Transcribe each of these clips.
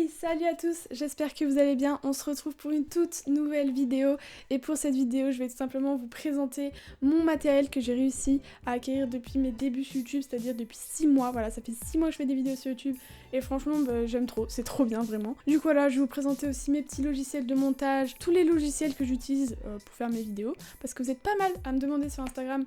Salut à tous, j'espère que vous allez bien. On se retrouve pour une toute nouvelle vidéo et pour cette vidéo je vais tout simplement vous présenter mon matériel que j'ai réussi à acquérir depuis mes débuts sur YouTube, c'est-à-dire depuis 6 mois. Voilà, ça fait 6 mois que je fais des vidéos sur YouTube et franchement j'aime trop, c'est trop bien vraiment. Du coup voilà, je vais vous présenter aussi mes petits logiciels de montage, tous les logiciels que j'utilise pour faire mes vidéos, parce que vous êtes pas mal à me demander sur Instagram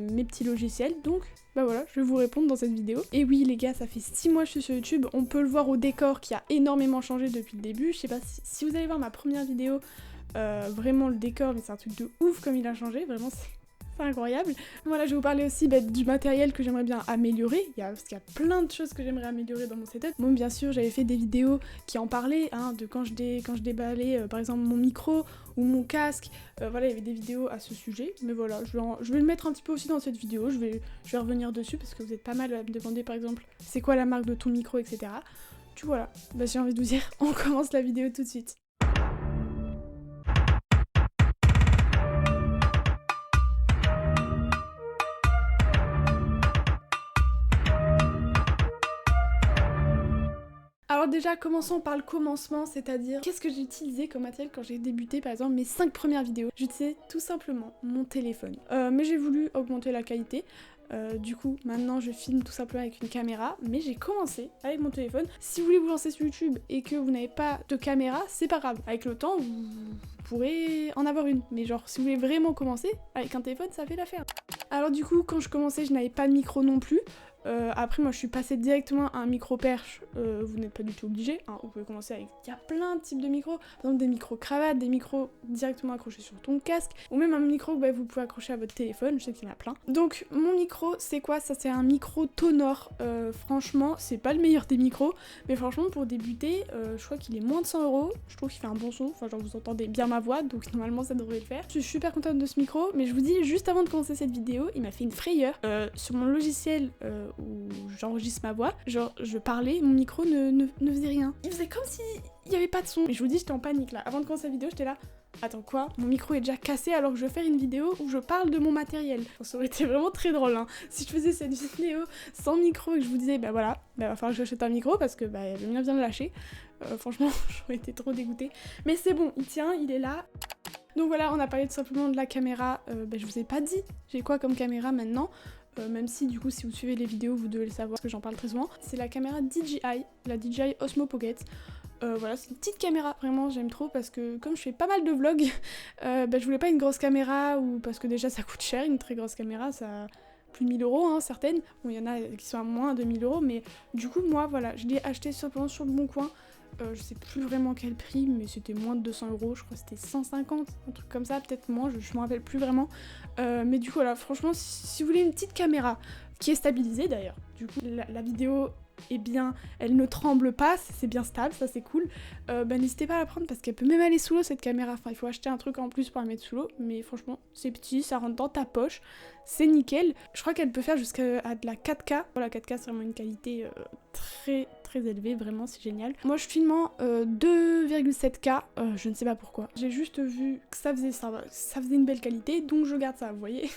mes petits logiciels, donc voilà, je vais vous répondre dans cette vidéo. Et oui les gars, ça fait 6 mois que je suis sur YouTube, on peut le voir au décor qui a énormément changé depuis le début. Je sais pas si vous allez voir ma première vidéo, vraiment le décor, mais c'est un truc de ouf comme il a changé, vraiment c'est incroyable. Voilà, je vais vous parler aussi du matériel que j'aimerais bien améliorer, parce qu'il y a plein de choses que j'aimerais améliorer dans mon setup. Bon, bien sûr, j'avais fait des vidéos qui en parlaient, de quand je déballais par exemple mon micro ou mon casque, voilà, il y avait des vidéos à ce sujet, mais voilà, je vais le mettre un petit peu aussi dans cette vidéo, je vais revenir dessus parce que vous êtes pas mal à me demander par exemple c'est quoi la marque de ton micro, etc. Du voilà, j'ai envie de vous dire, on commence la vidéo tout de suite. Alors déjà, commençons par le commencement, c'est-à-dire qu'est-ce que j'ai utilisé comme matériel quand j'ai débuté par exemple mes 5 premières vidéos. J'utilisais tout simplement mon téléphone. Mais j'ai voulu augmenter la qualité. Du coup, maintenant je filme tout simplement avec une caméra, mais j'ai commencé avec mon téléphone. Si vous voulez vous lancer sur YouTube et que vous n'avez pas de caméra, c'est pas grave. Avec le temps, vous pourrez en avoir une. Mais genre, si vous voulez vraiment commencer, avec un téléphone, ça fait l'affaire. Alors du coup, quand je commençais, je n'avais pas de micro non plus. Après moi je suis passée directement à un micro perche, vous n'êtes pas du tout obligé, vous pouvez commencer avec, il y a plein de types de micros, par exemple des micros cravates, des micros directement accrochés sur ton casque, ou même un micro que vous pouvez accrocher à votre téléphone, je sais qu'il y en a plein. Donc mon micro c'est quoi? Ça c'est un micro Tonor, franchement c'est pas le meilleur des micros, mais franchement pour débuter, je crois qu'il est moins de 100 €, je trouve qu'il fait un bon son, enfin genre vous entendez bien ma voix, donc normalement ça devrait le faire. Je suis super contente de ce micro, mais je vous dis juste avant de commencer cette vidéo, il m'a fait une frayeur, sur mon logiciel où j'enregistre ma voix, genre je parlais, mon micro ne faisait rien. Il faisait comme si il n'y avait pas de son. Et je vous dis, j'étais en panique là. Avant de commencer la vidéo, j'étais là, attends quoi? Mon micro est déjà cassé alors que je vais faire une vidéo où je parle de mon matériel. Ça aurait été vraiment très drôle, si je faisais cette vidéo sans micro et que je vous disais, voilà, va falloir que j'achète un micro parce que le mien vient de lâcher. Franchement, j'aurais été trop dégoûtée. Mais c'est bon, il tient, il est là. Donc voilà, on a parlé tout simplement de la caméra, je vous ai pas dit j'ai quoi comme caméra maintenant, même si du coup si vous suivez les vidéos vous devez le savoir parce que j'en parle très souvent. C'est la caméra DJI, la DJI Osmo Pocket. Voilà, c'est une petite caméra, vraiment j'aime trop parce que comme je fais pas mal de vlogs, je voulais pas une grosse caméra ou parce que déjà ça coûte cher, une très grosse caméra, ça plus de 1000 €, certaines. Bon, il y en a qui sont à moins de 1000 €, mais du coup moi voilà, je l'ai acheté simplement sur le bon coin. Je sais plus vraiment quel prix, mais c'était moins de 200 €, je crois que c'était 150, un truc comme ça, peut-être moins, je me rappelle plus vraiment. Mais du coup voilà, franchement si vous voulez une petite caméra, qui est stabilisée d'ailleurs, du coup la vidéo est bien, elle ne tremble pas, c'est bien stable, ça c'est cool, n'hésitez pas à la prendre parce qu'elle peut même aller sous l'eau cette caméra, enfin il faut acheter un truc en plus pour la mettre sous l'eau, mais franchement c'est petit, ça rentre dans ta poche, c'est nickel. Je crois qu'elle peut faire jusqu'à de la 4K, la 4K c'est vraiment une qualité très élevée, vraiment c'est génial. Moi je filme en 2,7K, je ne sais pas pourquoi, j'ai juste vu que ça faisait une belle qualité, donc je garde ça, vous voyez.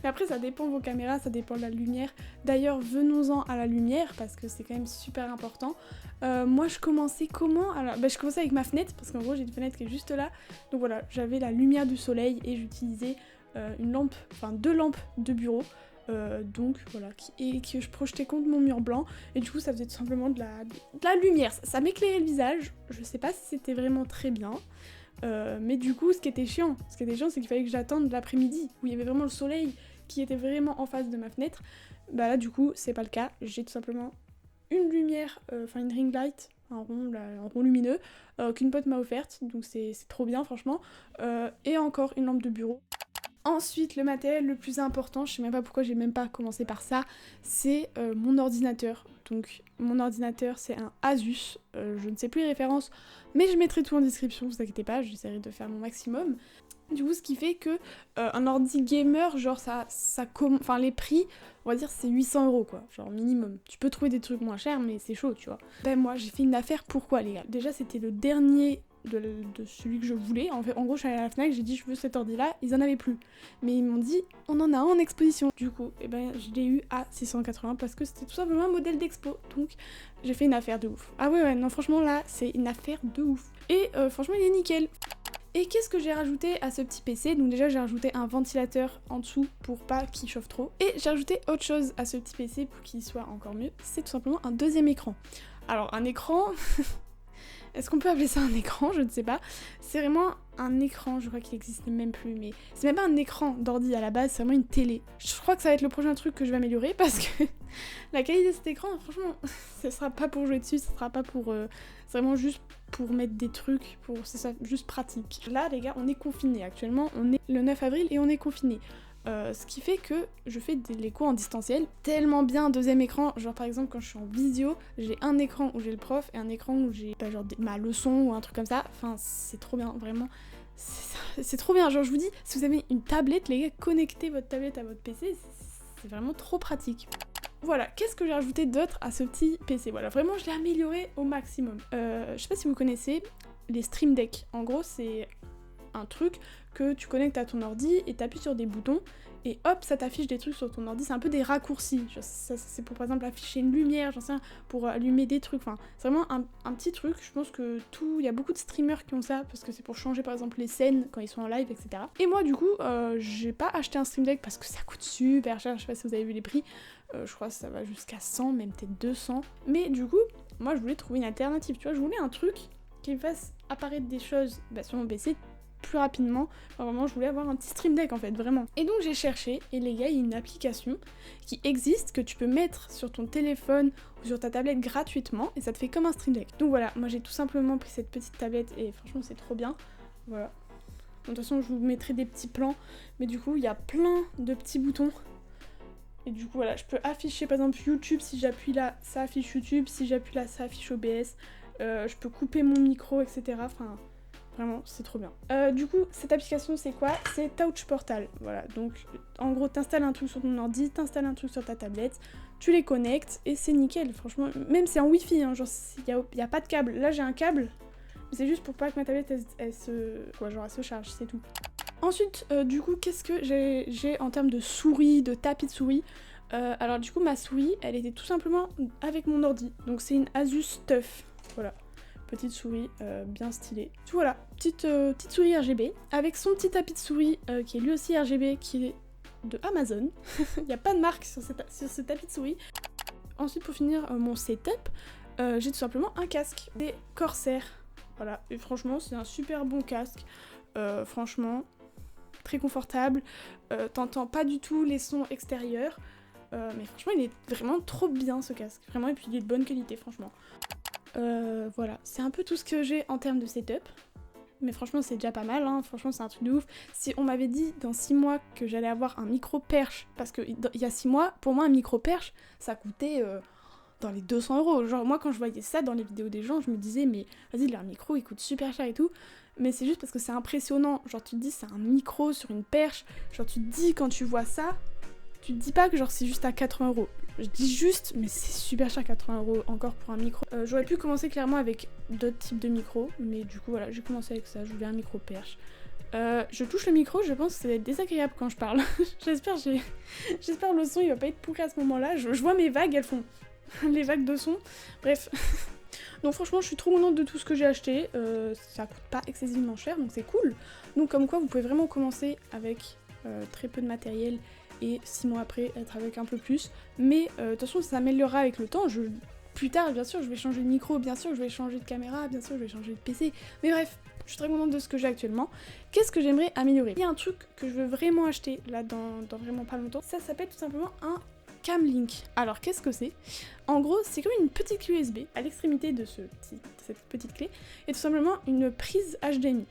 Mais après ça dépend de vos caméras, ça dépend de la lumière. D'ailleurs venons-en à la lumière parce que c'est quand même super important. Moi je commençais comment? Alors je commençais avec ma fenêtre parce qu'en gros j'ai une fenêtre qui est juste là, donc voilà, j'avais la lumière du soleil et j'utilisais deux lampes de bureau. Donc voilà, que je projetais contre mon mur blanc et du coup ça faisait tout simplement de la lumière, ça m'éclairait le visage, je sais pas si c'était vraiment très bien, mais du coup ce qui était chiant c'est qu'il fallait que j'attende l'après-midi où il y avait vraiment le soleil qui était vraiment en face de ma fenêtre. Là du coup c'est pas le cas, j'ai tout simplement une lumière, une ring light, un rond lumineux qu'une pote m'a offerte, donc c'est trop bien franchement, et encore une lampe de bureau. Ensuite, le matériel le plus important, je sais même pas pourquoi j'ai même pas commencé par ça, c'est mon ordinateur. Donc mon ordinateur c'est un Asus, je ne sais plus les références, mais je mettrai tout en description, vous inquiétez pas, j'essaierai de faire mon maximum. Du coup ce qui fait que un ordi gamer, genre les prix, on va dire c'est 800 € quoi, genre minimum. Tu peux trouver des trucs moins chers mais c'est chaud tu vois. Moi j'ai fait une affaire, pourquoi les gars? Déjà c'était le dernier de celui que je voulais. En gros, je suis allée à la Fnac, j'ai dit je veux cet ordi-là, ils en avaient plus. Mais ils m'ont dit on en a un en exposition. Du coup, je l'ai eu à 680 parce que c'était tout simplement un modèle d'expo. Donc j'ai fait une affaire de ouf. Ah ouais, non, franchement là, c'est une affaire de ouf. Et franchement, il est nickel. Et qu'est-ce que j'ai rajouté à ce petit PC? Donc déjà j'ai rajouté un ventilateur en dessous pour pas qu'il chauffe trop. Et j'ai rajouté autre chose à ce petit PC pour qu'il soit encore mieux. C'est tout simplement un deuxième écran. Alors un écran... Est-ce qu'on peut appeler ça un écran? Je ne sais pas. C'est vraiment un écran, je crois qu'il n'existe même plus, mais c'est même pas un écran d'ordi à la base, c'est vraiment une télé. Je crois que ça va être le prochain truc que je vais améliorer parce que la qualité de cet écran, franchement, ce sera pas pour jouer dessus, ce sera pas pour... c'est vraiment juste pour mettre des trucs, c'est ça, juste pratique. Là les gars, on est confinés actuellement, on est le 9 avril et on est confinés. Ce qui fait que je fais les cours en distanciel tellement bien, un deuxième écran, genre par exemple quand je suis en visio, j'ai un écran où j'ai le prof et un écran où j'ai genre ma leçon ou un truc comme ça, enfin c'est trop bien, vraiment, c'est trop bien, genre je vous dis, si vous avez une tablette, les gars, connectez votre tablette à votre PC, c'est vraiment trop pratique. Voilà, qu'est-ce que j'ai rajouté d'autre à ce petit PC? Voilà, vraiment je l'ai amélioré au maximum. Je sais pas si vous connaissez les Stream Deck, en gros c'est un truc que tu connectes à ton ordi et t'appuies sur des boutons et hop ça t'affiche des trucs sur ton ordi, c'est un peu des raccourcis, c'est pour par exemple afficher une lumière, j'en sais rien, pour allumer des trucs, enfin c'est vraiment un petit truc, je pense que il y a beaucoup de streamers qui ont ça parce que c'est pour changer par exemple les scènes quand ils sont en live, etc. Et moi du coup j'ai pas acheté un Stream Deck parce que ça coûte super cher, je sais pas si vous avez vu les prix, je crois que ça va jusqu'à 100, même peut-être 200, mais du coup moi je voulais trouver une alternative, tu vois, je voulais un truc qui me fasse apparaître des choses sur mon PC plus rapidement, enfin, vraiment je voulais avoir un petit Stream Deck en fait, vraiment. Et donc j'ai cherché, et les gars, il y a une application qui existe, que tu peux mettre sur ton téléphone ou sur ta tablette gratuitement, et ça te fait comme un Stream Deck. Donc voilà, moi j'ai tout simplement pris cette petite tablette, et franchement c'est trop bien, voilà. De toute façon je vous mettrai des petits plans, mais du coup il y a plein de petits boutons, et du coup voilà, je peux afficher par exemple YouTube, si j'appuie là, ça affiche YouTube, si j'appuie là, ça affiche OBS, je peux couper mon micro, etc. Enfin... Vraiment, c'est trop bien. Du coup, cette application, c'est quoi? C'est Touch Portal. Voilà, donc en gros, t'installes un truc sur ton ordi, t'installes un truc sur ta tablette, tu les connectes et c'est nickel. Franchement, même c'est en Wi-Fi, hein, genre il y a pas de câble. Là, j'ai un câble, mais c'est juste pour pas que ma tablette elle se charge, c'est tout. Ensuite, du coup, qu'est-ce que j'ai en termes de souris, de tapis de souris? Alors du coup, ma souris, elle était tout simplement avec mon ordi. Donc c'est une Asus TUF. Voilà. Petite souris bien stylée. Voilà, petite souris RGB avec son petit tapis de souris qui est lui aussi RGB, qui est de Amazon. Il n'y a pas de marque sur ce tapis de souris. Ensuite, pour finir mon setup, j'ai tout simplement un casque, des Corsair. Voilà, et franchement, c'est un super bon casque. Franchement, très confortable. T'entends pas du tout les sons extérieurs. Mais franchement, il est vraiment trop bien ce casque. Vraiment, et puis il est de bonne qualité, franchement. Voilà, c'est un peu tout ce que j'ai en termes de setup. Mais franchement, c'est déjà pas mal, hein. Franchement, c'est un truc de ouf. Si on m'avait dit dans 6 mois que j'allais avoir un micro-perche, parce qu'il y a 6 mois, pour moi, un micro-perche, ça coûtait dans les 200 €. Genre, moi, quand je voyais ça dans les vidéos des gens, je me disais, mais vas-y, leur micro, il coûte super cher et tout. Mais c'est juste parce que c'est impressionnant. Genre, tu te dis, c'est un micro sur une perche. Genre, tu te dis, quand tu vois ça, tu te dis pas que genre c'est juste à 80 €. Je dis juste, mais c'est super cher, 80 € encore pour un micro. J'aurais pu commencer clairement avec d'autres types de micros, mais du coup voilà, j'ai commencé avec ça, je voulais un micro perche. Je touche le micro, je pense que ça va être désagréable quand je parle. J'espère le son il va pas être pourri à ce moment-là. Je vois mes vagues, elles font les vagues de son. Bref. Donc franchement, je suis trop contente de tout ce que j'ai acheté. Ça coûte pas excessivement cher, donc c'est cool. Donc comme quoi, vous pouvez vraiment commencer avec très peu de matériel et 6 mois après être avec un peu plus. Mais de toute façon, ça s'améliorera avec le temps. Plus tard, bien sûr, je vais changer de micro, bien sûr, je vais changer de caméra, bien sûr, je vais changer de PC. Mais bref, je suis très contente de ce que j'ai actuellement. Qu'est-ce que j'aimerais améliorer? Il y a un truc que je veux vraiment acheter là dans vraiment pas longtemps. Ça s'appelle tout simplement un Camlink. Alors qu'est-ce que c'est? En gros, c'est comme une petite clé USB à l'extrémité de cette petite clé et tout simplement une prise HDMI.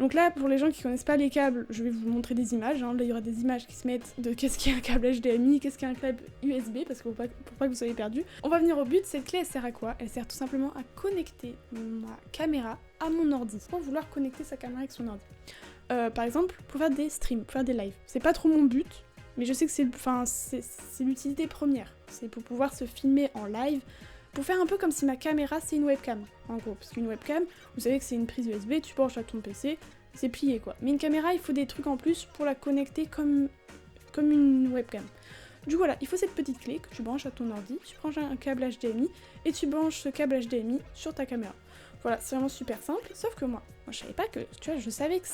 Donc là, pour les gens qui connaissent pas les câbles, je vais vous montrer des images. Hein. Là, il y aura des images qui se mettent de qu'est-ce qu'est un câble HDMI, qu'est-ce qu'est un câble USB, parce que pour pas que vous soyez perdus. On va venir au but. Cette clé, elle sert à quoi? Elle sert tout simplement à connecter ma caméra à mon ordi. Sans vouloir connecter sa caméra avec son ordi. Par exemple, pour faire des streams, pour faire des lives. C'est pas trop mon but, mais je sais que c'est l'utilité première. C'est pour pouvoir se filmer en live. pour faire un peu comme si ma caméra c'est une webcam, en gros. Parce qu'une webcam, vous savez que c'est une prise USB, tu branches à ton PC, c'est plié quoi. Mais une caméra, il faut des trucs en plus pour la connecter comme une webcam. Du coup voilà, il faut cette petite clé que tu branches à ton ordi, tu branches un câble HDMI et tu branches ce câble HDMI sur ta caméra. Voilà, c'est vraiment super simple, sauf que moi je savais pas que, tu vois, je savais que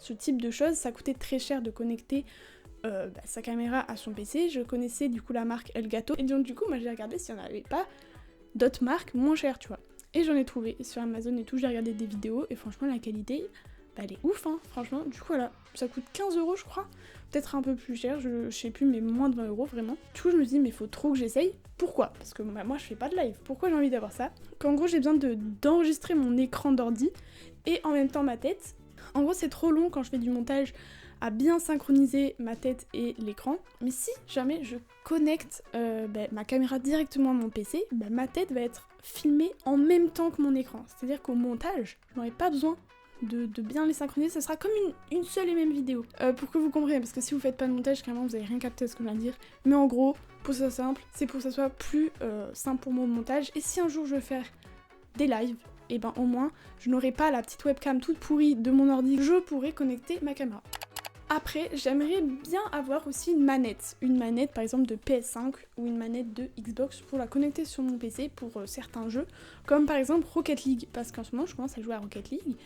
ce type de choses, ça coûtait très cher de connecter sa caméra à son PC. Je connaissais du coup la marque Elgato, et donc du coup moi j'ai regardé s'il n'y en avait pas d'autres marques moins chères, tu vois. Et j'en ai trouvé sur Amazon et tout, j'ai regardé des vidéos, et franchement la qualité, bah, elle est ouf, hein, franchement. Du coup voilà, ça coûte 15 € je crois, peut-être un peu plus cher, je sais plus, mais moins de 20 € vraiment. Du coup je me dis mais faut trop que j'essaye. Pourquoi? Parce que bah, moi je fais pas de live, pourquoi j'ai envie d'avoir ça? Qu'en gros j'ai besoin d'enregistrer mon écran d'ordi et en même temps ma tête. En gros c'est trop long quand je fais du montage à bien synchroniser ma tête et l'écran. Mais si jamais je connecte ma caméra directement à mon PC, ma tête va être filmée en même temps que mon écran. C'est-à-dire qu'au montage, je n'aurai pas besoin de bien les synchroniser, ça sera comme une seule et même vidéo. Pour que vous compreniez, parce que si vous faites pas de montage, clairement vous avez rien capté à ce que je viens de dire. Mais en gros, pour ça simple, c'est pour que ça soit plus simple pour mon montage. Et si un jour je veux faire des lives, et ben au moins je n'aurai pas la petite webcam toute pourrie de mon ordi, je pourrai connecter ma caméra. Après, j'aimerais bien avoir aussi une manette par exemple de PS5 ou une manette de Xbox pour la connecter sur mon PC pour certains jeux, comme par exemple Rocket League, parce qu'en ce moment je commence à jouer à Rocket League,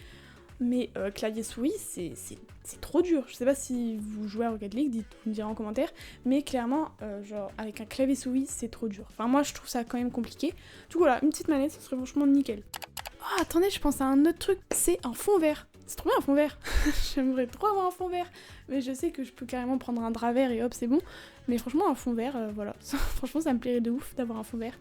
mais clavier souris c'est trop dur. Je sais pas si vous jouez à Rocket League, vous me direz en commentaire, mais clairement genre avec un clavier souris c'est trop dur. Enfin moi je trouve ça quand même compliqué. Du coup voilà, une petite manette ça serait franchement nickel. Oh attendez, je pense à un autre truc, c'est un fond vert. C'est trop bien un fond vert. J'aimerais trop avoir un fond vert. Mais je sais que je peux carrément prendre un drap vert et hop c'est bon. Mais franchement un fond vert, voilà. Franchement ça me plairait de ouf d'avoir un fond vert.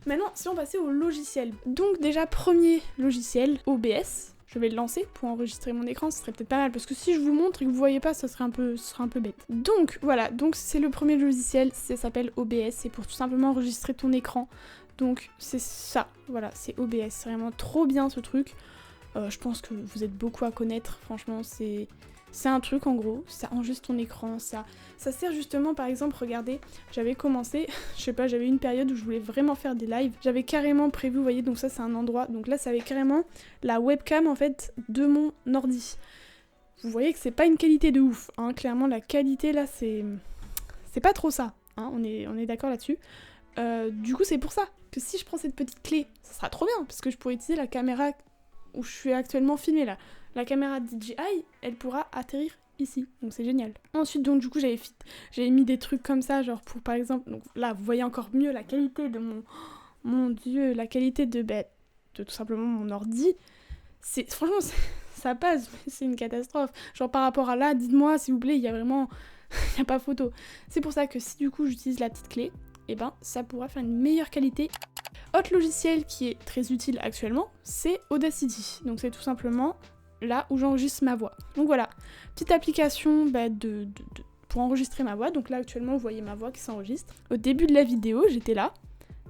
Maintenant si on passait au logiciel. Donc déjà premier logiciel, OBS. Je vais le lancer pour enregistrer mon écran, ce serait peut-être pas mal. Parce que si je vous montre et que vous voyez pas, ce serait un peu bête. Donc voilà, donc c'est le premier logiciel, ça s'appelle OBS. C'est pour tout simplement enregistrer ton écran. Donc c'est ça, voilà, c'est OBS. C'est vraiment trop bien ce truc. Je pense que vous êtes beaucoup à connaître, franchement, c'est un truc en gros, ça enregistre ton écran, ça sert justement, par exemple, regardez, j'avais commencé, je sais pas, j'avais une période où je voulais vraiment faire des lives, j'avais carrément prévu, vous voyez, donc ça c'est un endroit, donc là ça avait carrément la webcam en fait de mon ordi. Vous voyez que c'est pas une qualité de ouf, hein, clairement la qualité là c'est pas trop ça, hein, on est d'accord là-dessus. Du coup c'est pour ça que si je prends cette petite clé, ça sera trop bien, parce que je pourrais utiliser la caméra où je suis actuellement filmée là. La caméra DJI, elle pourra atterrir ici, donc c'est génial. Ensuite, donc du coup, j'avais mis des trucs comme ça, genre pour par exemple, donc là, vous voyez encore mieux la qualité de mon dieu, la qualité de tout simplement mon ordi. Franchement, ça passe, mais c'est une catastrophe. Genre par rapport à là, dites-moi s'il vous plaît, il y a vraiment, il y a pas photo. C'est pour ça que si du coup j'utilise la petite clé, et ben ça pourra faire une meilleure qualité. Autre logiciel qui est très utile actuellement, c'est Audacity. Donc c'est tout simplement là où j'enregistre ma voix. Donc voilà, petite application pour enregistrer ma voix. Donc là actuellement vous voyez ma voix qui s'enregistre. Au début de la vidéo j'étais là,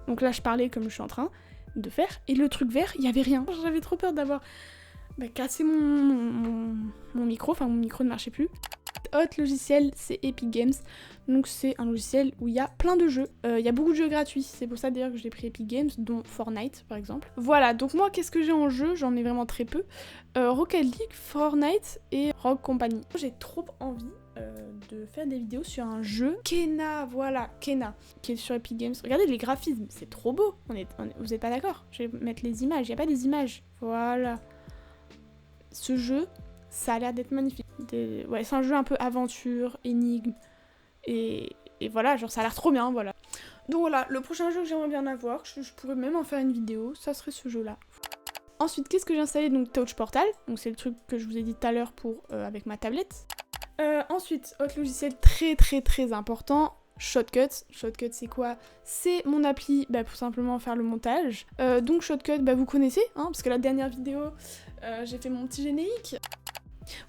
donc là je parlais comme je suis en train de faire, et le truc vert, il n'y avait rien. J'avais trop peur d'avoir cassé mon micro, enfin mon micro ne marchait plus. Autre logiciel, c'est Epic Games. Donc c'est un logiciel où il y a plein de jeux. Il y a beaucoup de jeux gratuits. C'est pour ça d'ailleurs que j'ai pris Epic Games, dont Fortnite par exemple. Voilà, donc moi qu'est-ce que j'ai en jeu? J'en ai vraiment très peu. Rocket League, Fortnite et Rogue Company. J'ai trop envie de faire des vidéos sur un jeu. Kena, voilà, Kena, qui est sur Epic Games. Regardez les graphismes, c'est trop beau. Vous êtes pas d'accord? Je vais mettre les images. Il n'y a pas des images. Voilà. Ce jeu, ça a l'air d'être magnifique. Ouais, c'est un jeu un peu aventure, énigme, et voilà, genre ça a l'air trop bien, voilà. Donc voilà, le prochain jeu que j'aimerais bien avoir, je pourrais même en faire une vidéo, ça serait ce jeu-là. Ensuite, qu'est-ce que j'ai installé? Donc Touch Portal, donc c'est le truc que je vous ai dit tout à l'heure pour avec ma tablette. Ensuite, autre logiciel très très très important, Shotcut. Shotcut c'est quoi? C'est mon appli pour simplement faire le montage. Donc Shotcut, vous connaissez, hein, parce que la dernière vidéo, j'ai fait mon petit générique.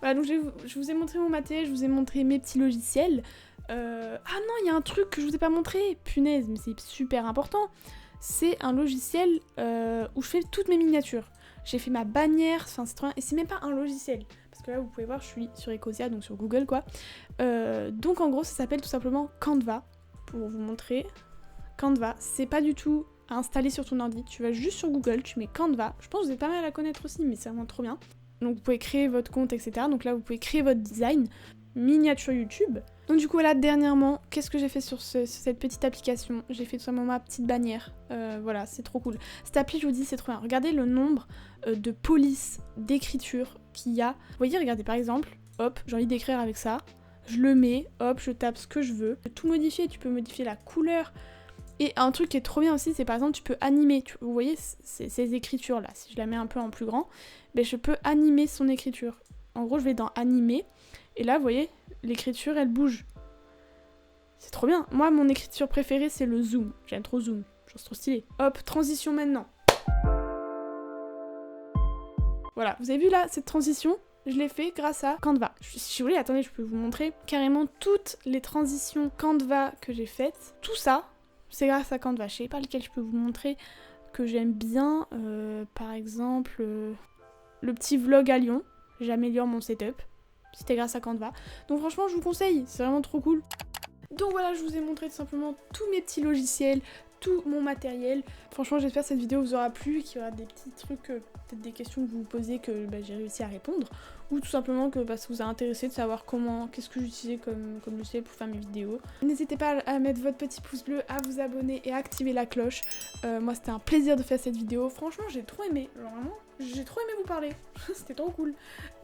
Voilà, donc je vous ai montré mon maté, je vous ai montré mes petits logiciels. Ah non, il y a un truc que je vous ai pas montré, punaise, mais c'est super important. C'est un logiciel où je fais toutes mes miniatures. J'ai fait ma bannière, enfin c'est trop bien, et c'est même pas un logiciel. Parce que là, vous pouvez voir, je suis sur Ecosia, donc sur Google quoi. Donc en gros, ça s'appelle tout simplement Canva, pour vous montrer. Canva, c'est pas du tout à installer sur ton ordi. Tu vas juste sur Google, tu mets Canva. Je pense que vous êtes pas mal à connaître aussi, mais c'est vraiment trop bien. Donc vous pouvez créer votre compte, etc. Donc là, vous pouvez créer votre design, miniature YouTube. Donc du coup, là, dernièrement, qu'est-ce que j'ai fait sur cette petite application? J'ai fait tout simplement ma petite bannière. Voilà, c'est trop cool. Cette appli, je vous dis, c'est trop bien. Regardez le nombre de polices d'écriture qu'il y a. Vous voyez, regardez, par exemple, hop, j'ai envie d'écrire avec ça. Je le mets, hop, je tape ce que je veux. Tu peux tout modifier, tu peux modifier la couleur. Et un truc qui est trop bien aussi, c'est par exemple, tu peux animer. Vous voyez, ces écritures-là, si je la mets un peu en plus grand, ben, je peux animer son écriture. En gros, je vais dans animer. Et là, vous voyez, l'écriture, elle bouge. C'est trop bien. Moi, mon écriture préférée, c'est le zoom. J'aime trop zoom. Je trouve c'est trop stylé. Hop, transition maintenant. Voilà, vous avez vu là, cette transition? Je l'ai fait grâce à Canva. Si vous voulez, attendez, je peux vous montrer carrément toutes les transitions Canva que j'ai faites. Tout ça, c'est grâce à Canva. Je sais pas lequel je peux vous montrer que j'aime bien. Par exemple, le petit vlog à Lyon. J'améliore mon setup. C'était grâce à Canva. Donc franchement, je vous conseille. C'est vraiment trop cool. Donc voilà, je vous ai montré tout simplement tous mes petits logiciels, tout mon matériel. Franchement, j'espère que cette vidéo vous aura plu, qu'il y aura des petits trucs, peut-être des questions que vous vous posez que j'ai réussi à répondre. Ou tout simplement que ça vous a intéressé de savoir qu'est-ce que j'utilisais comme logiciel pour faire mes vidéos. N'hésitez pas à mettre votre petit pouce bleu, à vous abonner et à activer la cloche. Moi, c'était un plaisir de faire cette vidéo. Franchement, j'ai trop aimé. Genre, vraiment, j'ai trop aimé vous parler. C'était trop cool.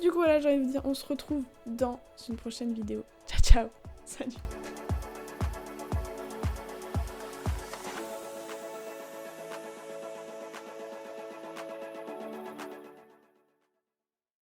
Du coup, voilà, j'ai envie de vous dire, on se retrouve dans une prochaine vidéo. Ciao, ciao. Salut.